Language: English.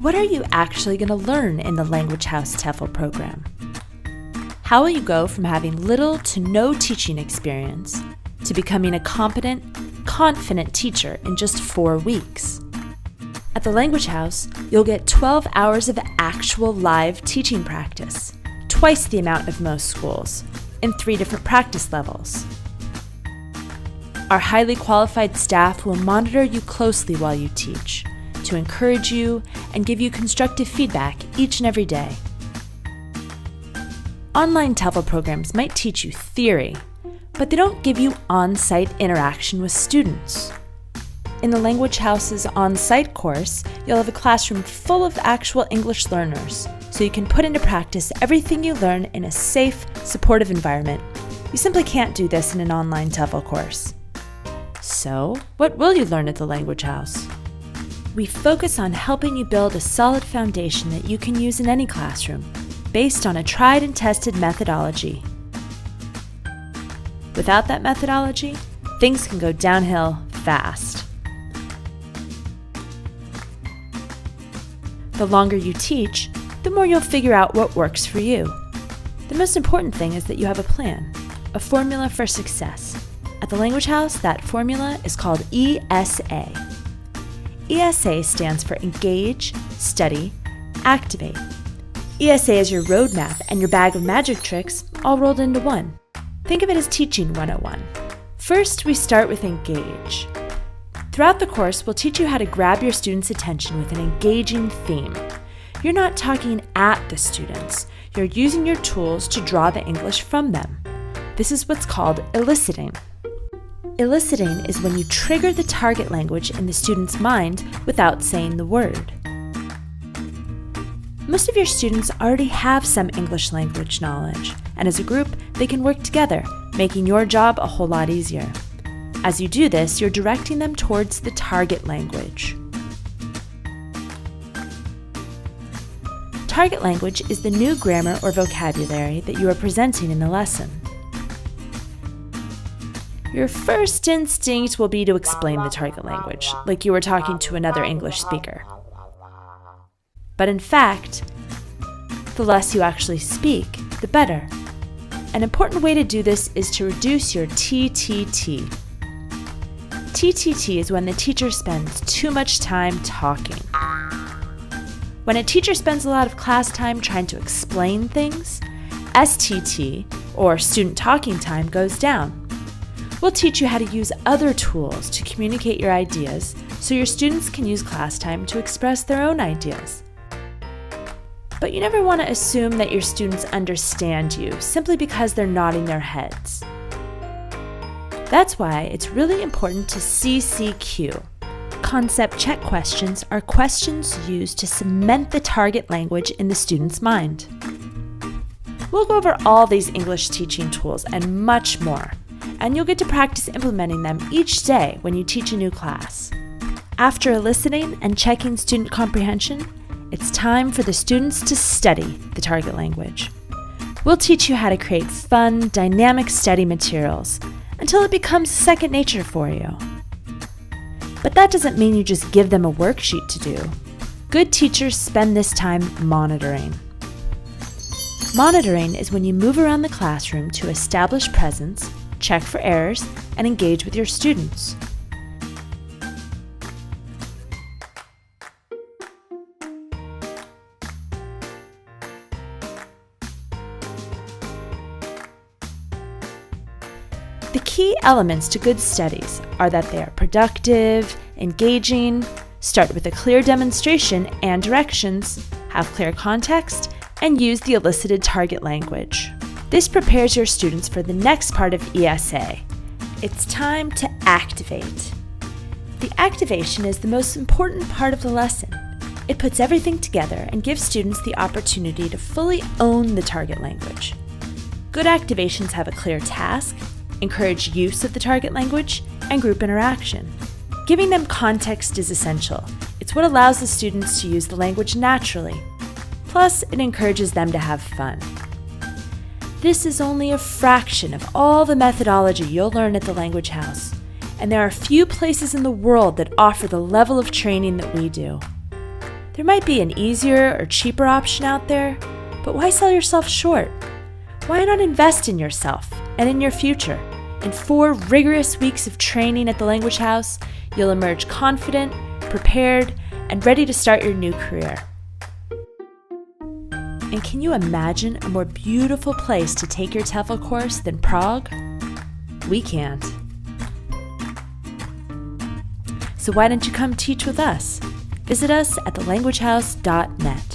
What are you actually going to learn in the Language House TEFL program? How will you go from having little to no teaching experience to becoming a competent, confident teacher in just 4 weeks? At the Language House, you'll get 12 hours of actual live teaching practice, twice the amount of most schools, in 3 different practice levels. Our highly qualified staff will monitor you closely while you teach, to encourage you and give you constructive feedback each and every day. Online TEFL programs might teach you theory, but they don't give you on-site interaction with students. In the Language House's on-site course, you'll have a classroom full of actual English learners, so you can put into practice everything you learn in a safe, supportive environment. You simply can't do this in an online TEFL course. So, what will you learn at the Language House? We focus on helping you build a solid foundation that you can use in any classroom, based on a tried and tested methodology. Without that methodology, things can go downhill fast. The longer you teach, the more you'll figure out what works for you. The most important thing is that you have a plan, a formula for success. At the Language House, that formula is called ESA. ESA stands for Engage, Study, Activate. ESA is your roadmap and your bag of magic tricks all rolled into one. Think of it as Teaching 101. First, we start with Engage. Throughout the course, we'll teach you how to grab your students' attention with an engaging theme. You're not talking at the students. You're using your tools to draw the English from them. This is what's called eliciting. Eliciting is when you trigger the target language in the student's mind without saying the word. Most of your students already have some English language knowledge, and as a group, they can work together, making your job a whole lot easier. As you do this, you're directing them towards the target language. Target language is the new grammar or vocabulary that you are presenting in the lesson. Your first instinct will be to explain the target language, like you were talking to another English speaker. But in fact, the less you actually speak, the better. An important way to do this is to reduce your TTT. TTT is when the teacher spends too much time talking. When a teacher spends a lot of class time trying to explain things, STT, or student talking time, goes down. We'll teach you how to use other tools to communicate your ideas so your students can use class time to express their own ideas. But you never want to assume that your students understand you simply because they're nodding their heads. That's why it's really important to CCQ. Concept check questions are questions used to cement the target language in the student's mind. We'll go over all these English teaching tools and much more, and you'll get to practice implementing them each day when you teach a new class. After eliciting and checking student comprehension, it's time for the students to study the target language. We'll teach you how to create fun, dynamic study materials until it becomes second nature for you. But that doesn't mean you just give them a worksheet to do. Good teachers spend this time monitoring. Monitoring is when you move around the classroom to establish presence, check for errors, and engage with your students. The key elements to good studies are that they are productive, engaging, start with a clear demonstration and directions, have clear context, and use the elicited target language. This prepares your students for the next part of ESA. It's time to activate. The activation is the most important part of the lesson. It puts everything together and gives students the opportunity to fully own the target language. Good activations have a clear task, encourage use of the target language, and group interaction. Giving them context is essential. It's what allows the students to use the language naturally. Plus, it encourages them to have fun. This is only a fraction of all the methodology you'll learn at the Language House, and there are few places in the world that offer the level of training that we do. There might be an easier or cheaper option out there, but why sell yourself short? Why not invest in yourself and in your future? In 4 rigorous weeks of training at the Language House, you'll emerge confident, prepared, and ready to start your new career. And can you imagine a more beautiful place to take your TEFL course than Prague? We can't. So why don't you come teach with us? Visit us at thelanguagehouse.net.